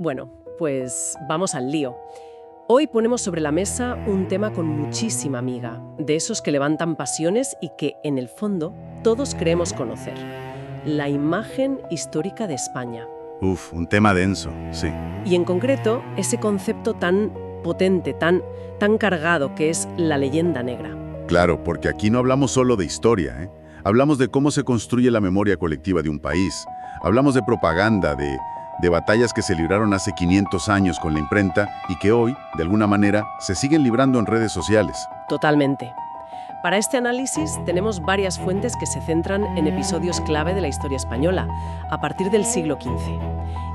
Bueno, pues vamos al lío. Hoy ponemos sobre la mesa un tema con muchísima amiga, de esos que levantan pasiones y que, en el fondo, todos creemos conocer. La imagen histórica de España. Uf, un tema denso, sí. Y en concreto, ese concepto tan potente, tan cargado que es la leyenda negra. Claro, porque aquí no hablamos solo de historia, ¿eh? Hablamos de cómo se construye la memoria colectiva de un país. Hablamos de propaganda, de batallas que se libraron hace 500 años con la imprenta y que hoy, de alguna manera, se siguen librando en redes sociales. Totalmente. Para este análisis tenemos varias fuentes que se centran en episodios clave de la historia española, a partir del siglo XV.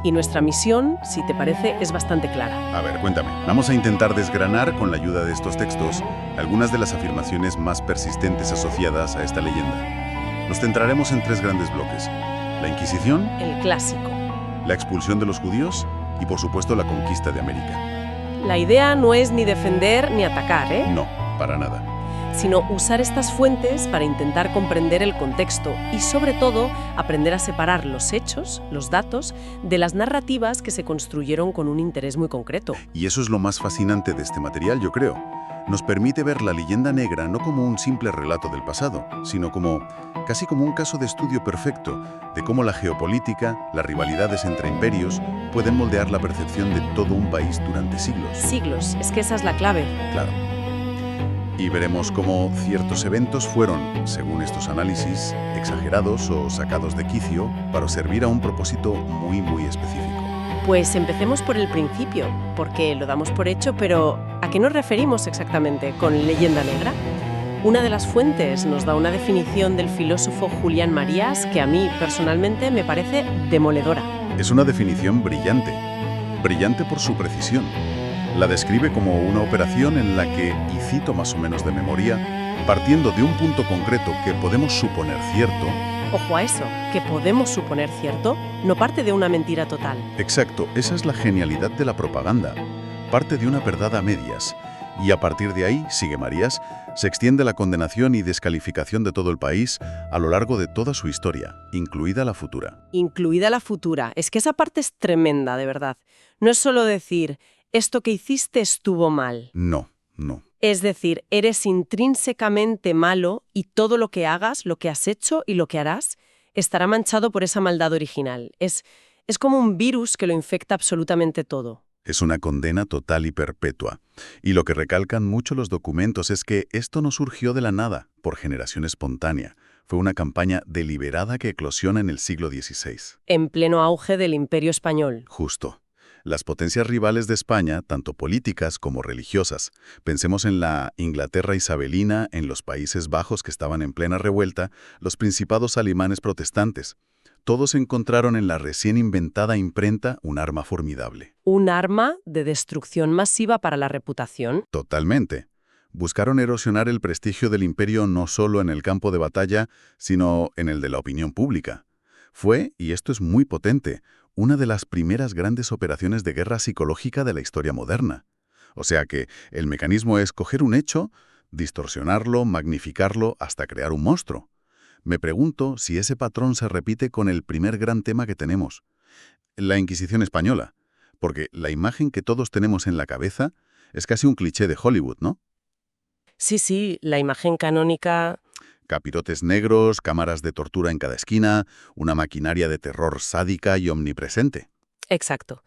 Y nuestra misión, si te parece, es bastante clara. A ver, cuéntame. Vamos a intentar desgranar, con la ayuda de estos textos, algunas de las afirmaciones más persistentes asociadas a esta leyenda. Nos centraremos en tres grandes bloques: la Inquisición, El clásico. la expulsión de los judíos y, por supuesto, la conquista de América. La idea no es ni defender ni atacar, No, para nada. sino usar estas fuentes para intentar comprender el contexto y, sobre todo, aprender a separar los hechos, los datos, de las narrativas que se construyeron con un interés muy concreto. Y eso es lo más fascinante de este material, yo creo. Nos permite ver la leyenda negra no como un simple relato del pasado, sino casi como un caso de estudio perfecto de cómo la geopolítica, las rivalidades entre imperios, pueden moldear la percepción de todo un país durante siglos. Siglos, es que esa es la clave. Claro. Y veremos cómo ciertos eventos fueron, según estos análisis, exagerados o sacados de quicio para servir a un propósito muy, muy específico. Pues empecemos por el principio, porque lo damos por hecho, pero ¿a qué nos referimos exactamente con leyenda negra? Una de las fuentes nos da una definición del filósofo Julián Marías que a mí, personalmente, me parece demoledora. Es una definición brillante. Brillante por su precisión. La describe como una operación en la que, y cito más o menos de memoria, partiendo de un punto concreto que podemos suponer cierto. Ojo a eso, que podemos suponer cierto, no parte de una mentira total. Exacto, esa es la genialidad de la propaganda. Parte de una verdad a medias. Y a partir de ahí, sigue Marías, se extiende la condenación y descalificación de todo el país a lo largo de toda su historia, incluida la futura. Incluida la futura. Es que esa parte es tremenda, de verdad. No es solo decir, esto que hiciste estuvo mal. No. Es decir, eres intrínsecamente malo y todo lo que hagas, lo que has hecho y lo que harás, estará manchado por esa maldad original. Es como un virus que lo infecta absolutamente todo. Es una condena total y perpetua. Y lo que recalcan mucho los documentos es que esto no surgió de la nada, por generación espontánea. Fue una campaña deliberada que eclosiona en el siglo XVI. En pleno auge del Imperio Español. Justo. Las potencias rivales de España, tanto políticas como religiosas, pensemos en la Inglaterra isabelina, en los Países Bajos que estaban en plena revuelta, los principados alemanes protestantes. Todos encontraron en la recién inventada imprenta un arma formidable. Un arma de destrucción masiva para la reputación. Totalmente. Buscaron erosionar el prestigio del imperio no solo en el campo de batalla, sino en el de la opinión pública. Fue, y esto es muy potente, una de las primeras grandes operaciones de guerra psicológica de la historia moderna. O sea que el mecanismo es coger un hecho, distorsionarlo, magnificarlo hasta crear un monstruo. Me pregunto si ese patrón se repite con el primer gran tema que tenemos, la Inquisición española, porque la imagen que todos tenemos en la cabeza es casi un cliché de Hollywood, ¿no? Sí, la imagen canónica. Capirotes negros, cámaras de tortura en cada esquina, una maquinaria de terror sádica y omnipresente. Exacto.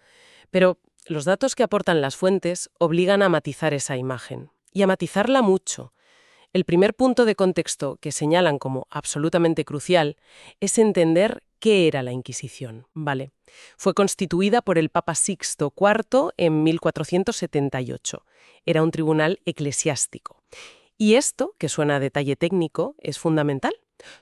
Pero los datos que aportan las fuentes obligan a matizar esa imagen, y a matizarla mucho. El primer punto de contexto que señalan como absolutamente crucial es entender qué era la Inquisición. Vale. Fue constituida por el Papa Sixto IV en 1478. Era un tribunal eclesiástico. Y esto, que suena a detalle técnico, es fundamental.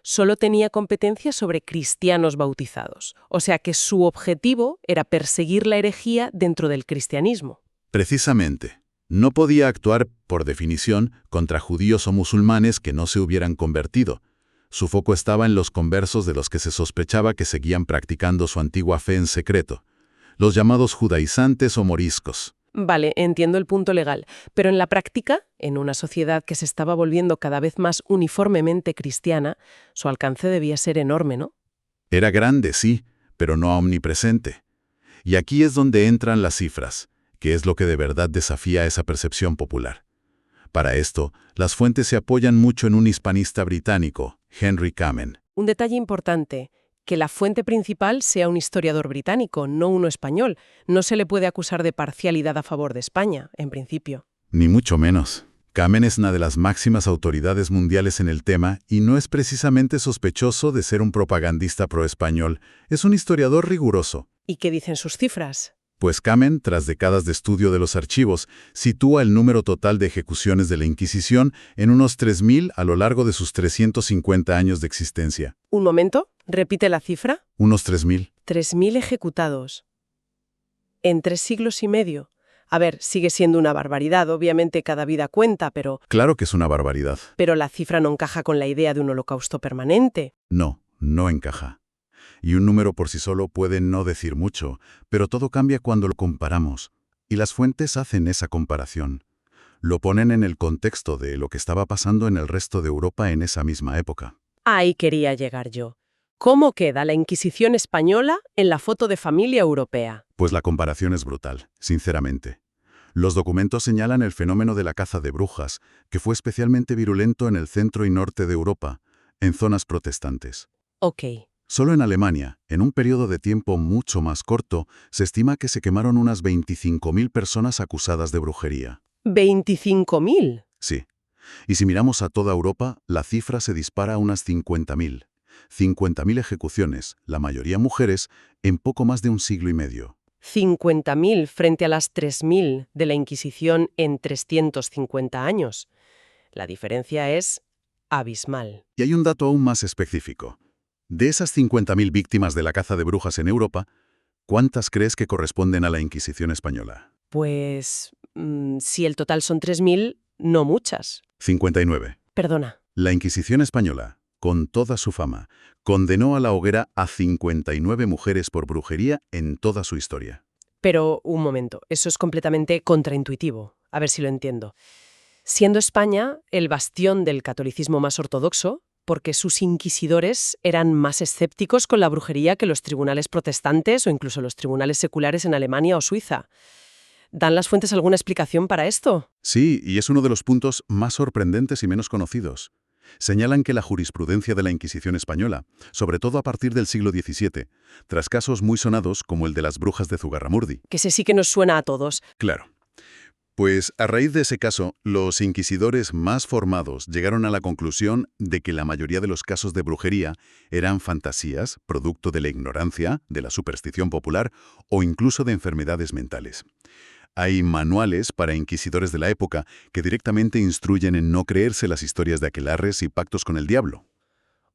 Solo tenía competencia sobre cristianos bautizados. O sea que su objetivo era perseguir la herejía dentro del cristianismo. Precisamente. No podía actuar, por definición, contra judíos o musulmanes que no se hubieran convertido. Su foco estaba en los conversos de los que se sospechaba que seguían practicando su antigua fe en secreto, los llamados judaizantes o moriscos. Vale, entiendo el punto legal, pero en la práctica, en una sociedad que se estaba volviendo cada vez más uniformemente cristiana, su alcance debía ser enorme, ¿no? Era grande, sí, pero no omnipresente. Y aquí es donde entran las cifras, que es lo que de verdad desafía esa percepción popular. Para esto, las fuentes se apoyan mucho en un hispanista británico, Henry Kamen. Un detalle importante, que la fuente principal sea un historiador británico, no uno español. No se le puede acusar de parcialidad a favor de España, en principio. Ni mucho menos. Kamen es una de las máximas autoridades mundiales en el tema y no es precisamente sospechoso de ser un propagandista pro-español. Es un historiador riguroso. ¿Y qué dicen sus cifras? Pues Kamen, tras décadas de estudio de los archivos, sitúa el número total de ejecuciones de la Inquisición en unos 3.000 a lo largo de sus 350 años de existencia. Un momento, repite la cifra. Unos 3.000. 3.000 ejecutados. En 3 siglos y medio. A ver, sigue siendo una barbaridad, obviamente cada vida cuenta, pero Claro que es una barbaridad. la cifra no encaja con la idea de un holocausto permanente. No, no encaja. Y un número por sí solo puede no decir mucho, pero todo cambia cuando lo comparamos. Y las fuentes hacen esa comparación. Lo ponen en el contexto de lo que estaba pasando en el resto de Europa en esa misma época. Ahí quería llegar yo. ¿Cómo queda la Inquisición española en la foto de familia europea? Pues la comparación es brutal, sinceramente. Los documentos señalan el fenómeno de la caza de brujas, que fue especialmente virulento en el centro y norte de Europa, en zonas protestantes. Ok. Solo en Alemania, en un periodo de tiempo mucho más corto, se estima que se quemaron unas 25.000 personas acusadas de brujería. ¿25.000? Sí. Y si miramos a toda Europa, la cifra se dispara a unas 50.000. 50.000 ejecuciones, la mayoría mujeres, en poco más de un siglo y medio. 50.000 frente a las 3.000 de la Inquisición en 350 años. La diferencia es abismal. Y hay un dato aún más específico. De esas 50.000 víctimas de la caza de brujas en Europa, ¿cuántas crees que corresponden a la Inquisición española? Pues, si el total son 3.000, no muchas. 59. Perdona. La Inquisición española, con toda su fama, condenó a la hoguera a 59 mujeres por brujería en toda su historia. Pero, un momento, eso es completamente contraintuitivo. A ver si lo entiendo. Siendo España el bastión del catolicismo más ortodoxo, porque sus inquisidores eran más escépticos con la brujería que los tribunales protestantes o incluso los tribunales seculares en Alemania o Suiza. ¿Dan las fuentes alguna explicación para esto? Sí, y es uno de los puntos más sorprendentes y menos conocidos. Señalan que la jurisprudencia de la Inquisición española, sobre todo a partir del siglo XVII, tras casos muy sonados como el de las brujas de Zugarramurdi. Que ese sí que nos suena a todos. Claro. Pues a raíz de ese caso, los inquisidores más formados llegaron a la conclusión de que la mayoría de los casos de brujería eran fantasías, producto de la ignorancia, de la superstición popular o incluso de enfermedades mentales. Hay manuales para inquisidores de la época que directamente instruyen en no creerse las historias de aquelarres y pactos con el diablo.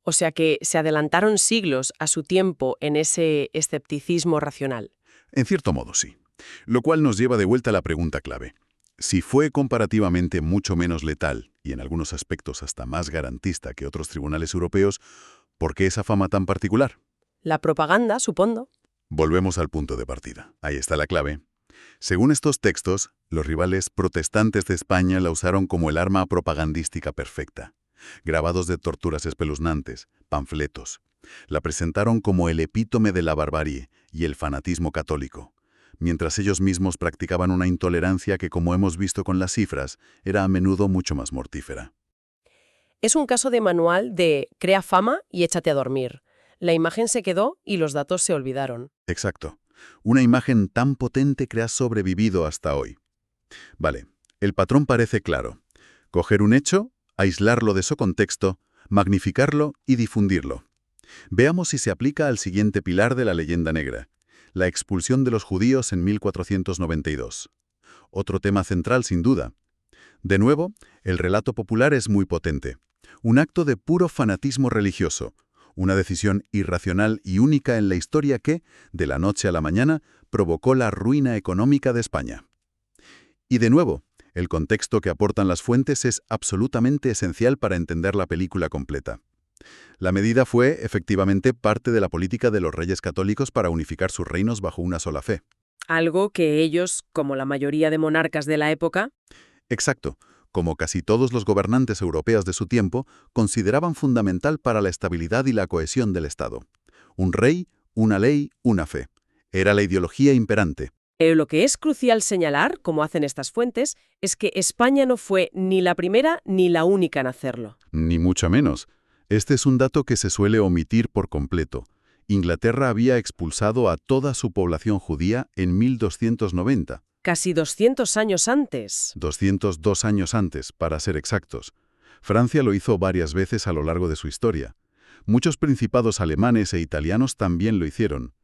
O sea que se adelantaron siglos a su tiempo en ese escepticismo racional. En cierto modo, sí. Lo cual nos lleva de vuelta a la pregunta clave. Si fue comparativamente mucho menos letal, y en algunos aspectos hasta más garantista que otros tribunales europeos, ¿por qué esa fama tan particular? La propaganda, supongo. Volvemos al punto de partida. Ahí está la clave. Según estos textos, los rivales protestantes de España la usaron como el arma propagandística perfecta. Grabados de torturas espeluznantes, panfletos. La presentaron como el epítome de la barbarie y el fanatismo católico, mientras ellos mismos practicaban una intolerancia que, como hemos visto con las cifras, era a menudo mucho más mortífera. Es un caso de manual de crea fama y échate a dormir. La imagen se quedó y los datos se olvidaron. Exacto. Una imagen tan potente que ha sobrevivido hasta hoy. Vale, el patrón parece claro. Coger un hecho, aislarlo de su contexto, magnificarlo y difundirlo. Veamos si se aplica al siguiente pilar de la leyenda negra: la expulsión de los judíos en 1492. Otro tema central, sin duda. De nuevo, el relato popular es muy potente. Un acto de puro fanatismo religioso. Una decisión irracional y única en la historia que, de la noche a la mañana, provocó la ruina económica de España. Y de nuevo, el contexto que aportan las fuentes es absolutamente esencial para entender la película completa. La medida fue, efectivamente, parte de la política de los reyes católicos para unificar sus reinos bajo una sola fe. Algo que ellos, como la mayoría de monarcas de la época, Exacto. Como casi todos los gobernantes europeos de su tiempo, consideraban fundamental para la estabilidad y la cohesión del Estado. Un rey, una ley, una fe. Era la ideología imperante. Pero lo que es crucial señalar, como hacen estas fuentes, es que España no fue ni la primera ni la única en hacerlo. Ni mucho menos. Este es un dato que se suele omitir por completo. Inglaterra había expulsado a toda su población judía en 1290. Casi 200 años antes. 202 años antes, para ser exactos. Francia lo hizo varias veces a lo largo de su historia. Muchos principados alemanes e italianos también lo hicieron.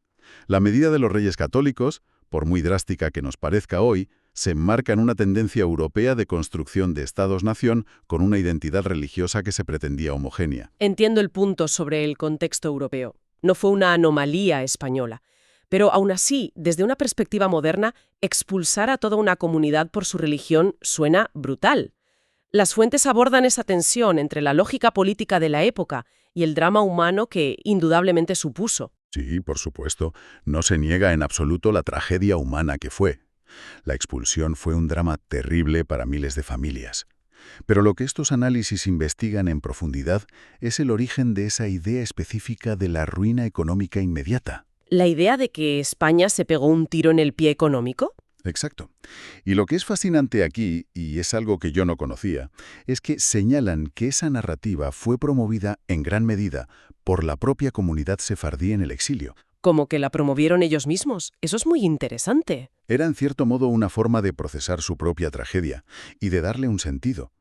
La medida de los reyes católicos, por muy drástica que nos parezca hoy, se enmarca en una tendencia europea de construcción de estados-nación con una identidad religiosa que se pretendía homogénea. Entiendo el punto sobre el contexto europeo. No fue una anomalía española. Pero aún así, desde una perspectiva moderna, expulsar a toda una comunidad por su religión suena brutal. Las fuentes abordan esa tensión entre la lógica política de la época y el drama humano que indudablemente supuso. Sí, por supuesto. No se niega en absoluto la tragedia humana que fue. La expulsión fue un drama terrible para miles de familias. Pero lo que estos análisis investigan en profundidad es el origen de esa idea específica de la ruina económica inmediata. ¿La idea de que España se pegó un tiro en el pie económico? Exacto. Y lo que es fascinante aquí, y es algo que yo no conocía, es que señalan que esa narrativa fue promovida en gran medida por la propia comunidad sefardí en el exilio. Como que la promovieron ellos mismos. Eso es muy interesante. Era en cierto modo una forma de procesar su propia tragedia y de darle un sentido.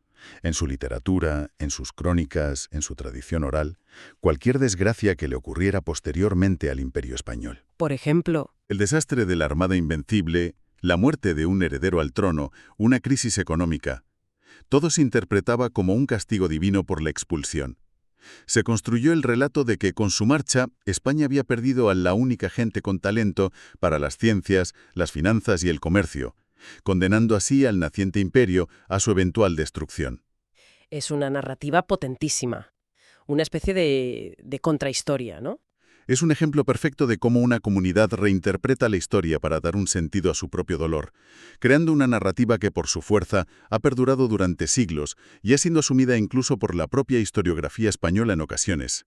En su literatura, en sus crónicas, en su tradición oral, cualquier desgracia que le ocurriera posteriormente al Imperio español. Por ejemplo, El desastre de la Armada Invencible, la muerte de un heredero al trono, una crisis económica. Todo se interpretaba como un castigo divino por la expulsión. Se construyó el relato de que con su marcha, España había perdido a la única gente con talento para las ciencias, las finanzas y el comercio, condenando así al naciente imperio a su eventual destrucción. es una narrativa potentísima. Una especie de contrahistoria, ¿no? Es un ejemplo perfecto de cómo una comunidad reinterpreta la historia para dar un sentido a su propio dolor, creando una narrativa que por su fuerza ha perdurado durante siglos y ha sido asumida incluso por la propia historiografía española en ocasiones.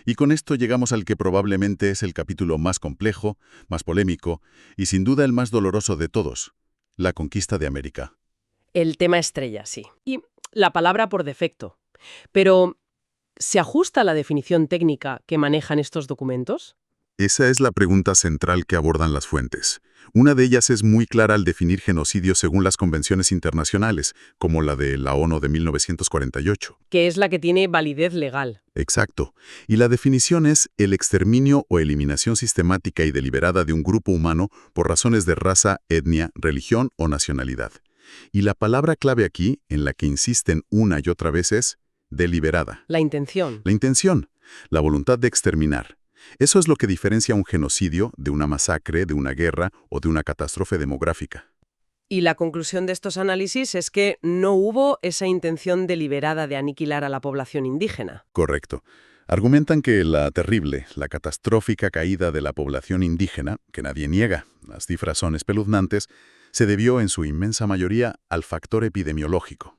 Y con esto llegamos al que probablemente es el capítulo más complejo, más polémico y sin duda el más doloroso de todos, la conquista de América. El tema estrella, sí. Y la palabra por defecto. Pero, ¿se ajusta a la definición técnica que manejan estos documentos? Esa es la pregunta central que abordan las fuentes. Una de ellas es muy clara al definir genocidio según las convenciones internacionales, como la de la ONU de 1948. Que es la que tiene validez legal. Exacto. Y la definición es el exterminio o eliminación sistemática y deliberada de un grupo humano por razones de raza, etnia, religión o nacionalidad. Y la palabra clave aquí, en la que insisten una y otra vez, es deliberada. La intención. La intención, la voluntad de exterminar. Eso es lo que diferencia un genocidio de una masacre, de una guerra o de una catástrofe demográfica. Y la conclusión de estos análisis es que no hubo esa intención deliberada de aniquilar a la población indígena. Correcto. Argumentan que la terrible, la catastrófica caída de la población indígena, que nadie niega, las cifras son espeluznantes, se debió en su inmensa mayoría al factor epidemiológico.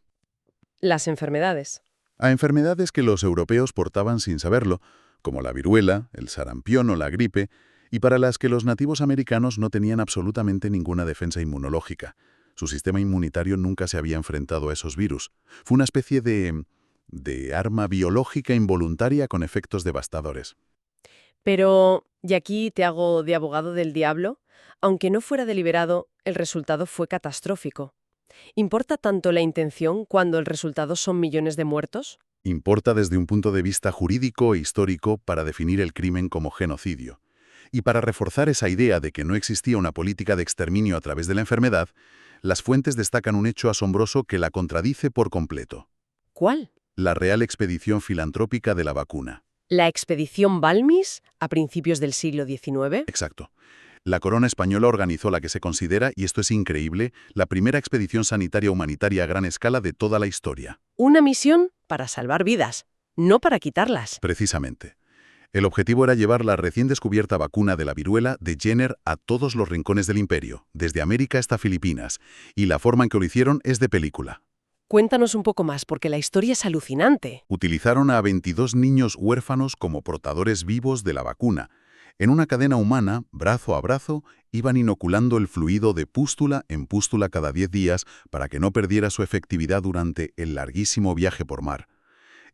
Las enfermedades. A enfermedades que los europeos portaban sin saberlo, como la viruela, el sarampión o la gripe, y para las que los nativos americanos no tenían absolutamente ninguna defensa inmunológica. Su sistema inmunitario nunca se había enfrentado a esos virus. Fue una especie de arma biológica involuntaria con efectos devastadores. Pero, y aquí te hago de abogado del diablo, aunque no fuera deliberado, el resultado fue catastrófico. ¿Importa tanto la intención cuando el resultado son millones de muertos? Importa desde un punto de vista jurídico e histórico para definir el crimen como genocidio. Y para reforzar esa idea de que no existía una política de exterminio a través de la enfermedad, las fuentes destacan un hecho asombroso que la contradice por completo. ¿Cuál? La Real Expedición Filantrópica de la Vacuna. ¿La expedición Balmis a principios del siglo XIX? Exacto. La corona española organizó la que se considera, y esto es increíble, la primera expedición sanitaria humanitaria a gran escala de toda la historia. Una misión para salvar vidas, no para quitarlas. Precisamente. El objetivo era llevar la recién descubierta vacuna de la viruela de Jenner a todos los rincones del imperio, desde América hasta Filipinas, y la forma en que lo hicieron es de película. Cuéntanos un poco más, porque la historia es alucinante. Utilizaron a 22 niños huérfanos como portadores vivos de la vacuna. En una cadena humana, brazo a brazo, iban inoculando el fluido de pústula en pústula cada 10 días para que no perdiera su efectividad durante el larguísimo viaje por mar.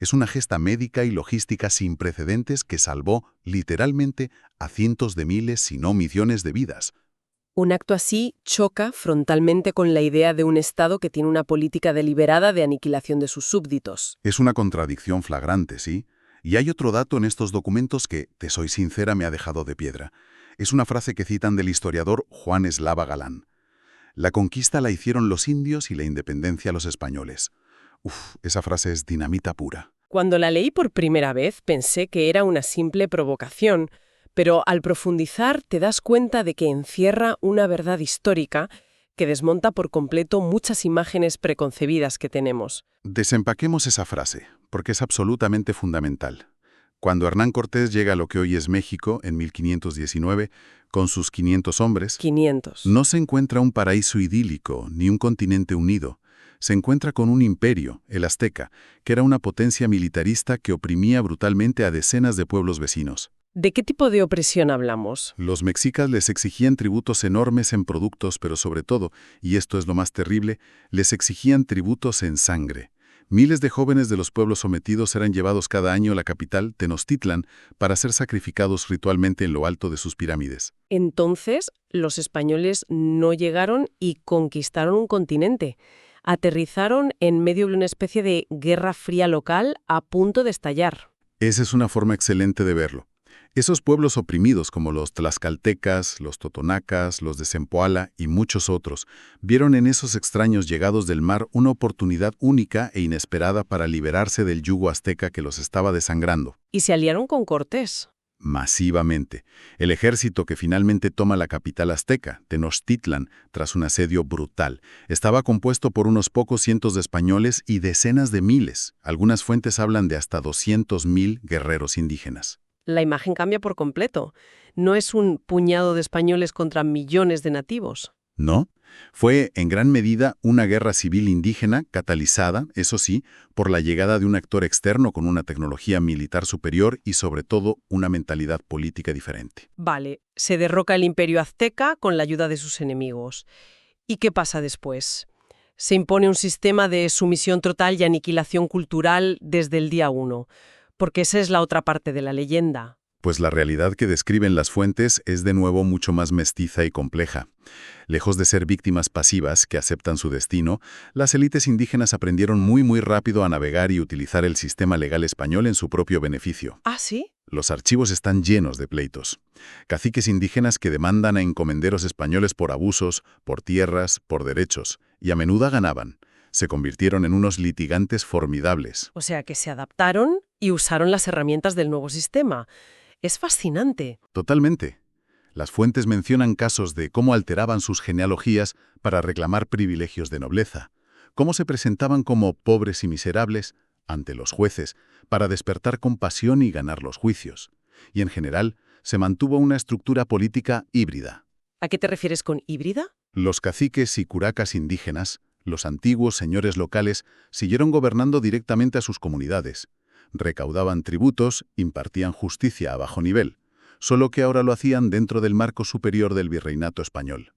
Es una gesta médica y logística sin precedentes que salvó, literalmente, a cientos de miles, si no millones de vidas. Un acto así choca frontalmente con la idea de un Estado que tiene una política deliberada de aniquilación de sus súbditos. Es una contradicción flagrante, ¿sí? Y hay otro dato en estos documentos que, te soy sincera, me ha dejado de piedra. Es una frase que citan del historiador Juan Eslava Galán. La conquista la hicieron los indios y la independencia los españoles. Esa frase es dinamita pura. Cuando la leí por primera vez pensé que era una simple provocación, pero al profundizar te das cuenta de que encierra una verdad histórica que desmonta por completo muchas imágenes preconcebidas que tenemos. Desempaquemos esa frase, porque es absolutamente fundamental. Cuando Hernán Cortés llega a lo que hoy es México, en 1519, con sus 500 hombres, 500. no se encuentra un paraíso idílico ni un continente unido. Se encuentra con un imperio, el azteca, que era una potencia militarista que oprimía brutalmente a decenas de pueblos vecinos. ¿De qué tipo de opresión hablamos? Los mexicas les exigían tributos enormes en productos, pero sobre todo, y esto es lo más terrible, les exigían tributos en sangre. Miles de jóvenes de los pueblos sometidos eran llevados cada año a la capital, Tenochtitlan, para ser sacrificados ritualmente en lo alto de sus pirámides. Entonces, los españoles no llegaron y conquistaron un continente. Aterrizaron en medio de una especie de guerra fría local a punto de estallar. Esa es una forma excelente de verlo. Esos pueblos oprimidos como los tlaxcaltecas, los totonacas, los de Zempoala y muchos otros, vieron en esos extraños llegados del mar una oportunidad única e inesperada para liberarse del yugo azteca que los estaba desangrando. Y se aliaron con Cortés. Masivamente. El ejército que finalmente toma la capital azteca, Tenochtitlan, tras un asedio brutal, estaba compuesto por unos pocos cientos de españoles y decenas de miles. Algunas fuentes hablan de hasta 200.000 guerreros indígenas. La imagen cambia por completo. No es un puñado de españoles contra millones de nativos. ¿No? Fue, en gran medida, una guerra civil indígena catalizada, eso sí, por la llegada de un actor externo con una tecnología militar superior y, sobre todo, una mentalidad política diferente. Vale, se derroca el imperio azteca con la ayuda de sus enemigos. ¿Y qué pasa después? Se impone un sistema de sumisión total y aniquilación cultural desde el día 1. Porque esa es la otra parte de la leyenda. Pues la realidad que describen las fuentes es de nuevo mucho más mestiza y compleja. Lejos de ser víctimas pasivas que aceptan su destino, las élites indígenas aprendieron muy rápido a navegar y utilizar el sistema legal español en su propio beneficio. ¿Ah, sí? Los archivos están llenos de pleitos. Caciques indígenas que demandan a encomenderos españoles por abusos, por tierras, por derechos, y a menudo ganaban. Se convirtieron en unos litigantes formidables. O sea que se adaptaron y usaron las herramientas del nuevo sistema. Es fascinante. Totalmente. Las fuentes mencionan casos de cómo alteraban sus genealogías para reclamar privilegios de nobleza, cómo se presentaban como pobres y miserables ante los jueces para despertar compasión y ganar los juicios. Y en general, se mantuvo una estructura política híbrida. ¿A qué te refieres con híbrida? Los caciques y curacas indígenas, los antiguos señores locales, siguieron gobernando directamente a sus comunidades. Recaudaban tributos, impartían justicia a bajo nivel, solo que ahora lo hacían dentro del marco superior del virreinato español.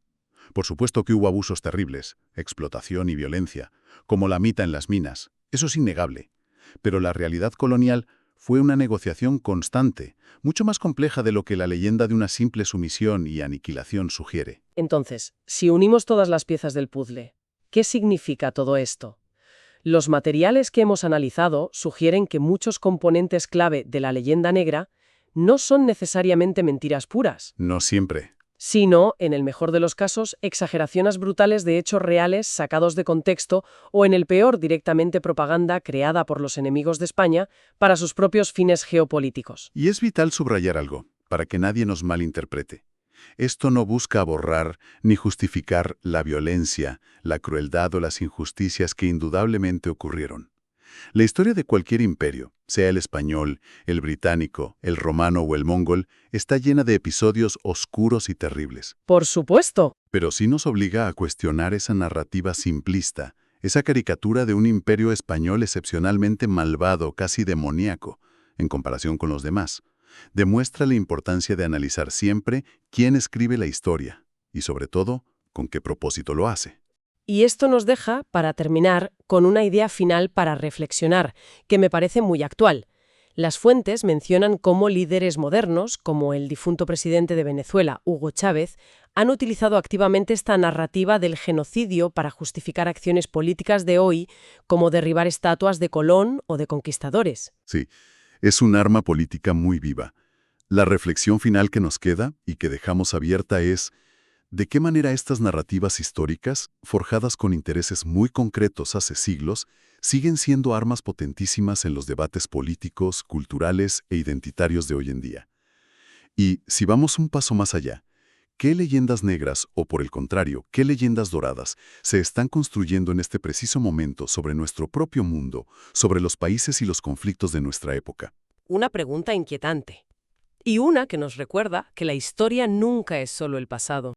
Por supuesto que hubo abusos terribles, explotación y violencia, como la mita en las minas, eso es innegable. Pero la realidad colonial fue una negociación constante, mucho más compleja de lo que la leyenda de una simple sumisión y aniquilación sugiere. Entonces, si unimos todas las piezas del puzzle, ¿qué significa todo esto? Los materiales que hemos analizado sugieren que muchos componentes clave de la leyenda negra no son necesariamente mentiras puras, No siempre. sino, en el mejor de los casos, exageraciones brutales de hechos reales sacados de contexto o, en el peor, directamente propaganda creada por los enemigos de España para sus propios fines geopolíticos. Y es vital subrayar algo, para que nadie nos malinterprete. Esto no busca borrar ni justificar la violencia, la crueldad o las injusticias que indudablemente ocurrieron. La historia de cualquier imperio, sea el español, el británico, el romano o el mongol, está llena de episodios oscuros y terribles. Por supuesto. Pero sí nos obliga a cuestionar esa narrativa simplista, esa caricatura de un imperio español excepcionalmente malvado, casi demoníaco, en comparación con los demás. Demuestra la importancia de analizar siempre quién escribe la historia y, sobre todo, con qué propósito lo hace. Y esto nos deja, para terminar, con una idea final para reflexionar, que me parece muy actual. Las fuentes mencionan cómo líderes modernos, como el difunto presidente de Venezuela, Hugo Chávez, han utilizado activamente esta narrativa del genocidio para justificar acciones políticas de hoy, como derribar estatuas de Colón o de conquistadores. Sí, es un arma política muy viva. La reflexión final que nos queda y que dejamos abierta es: ¿de qué manera estas narrativas históricas, forjadas con intereses muy concretos hace siglos, siguen siendo armas potentísimas en los debates políticos, culturales e identitarios de hoy en día? Y si vamos un paso más allá, ¿qué leyendas negras, o por el contrario, qué leyendas doradas, se están construyendo en este preciso momento sobre nuestro propio mundo, sobre los países y los conflictos de nuestra época? Una pregunta inquietante. Y una que nos recuerda que la historia nunca es solo el pasado.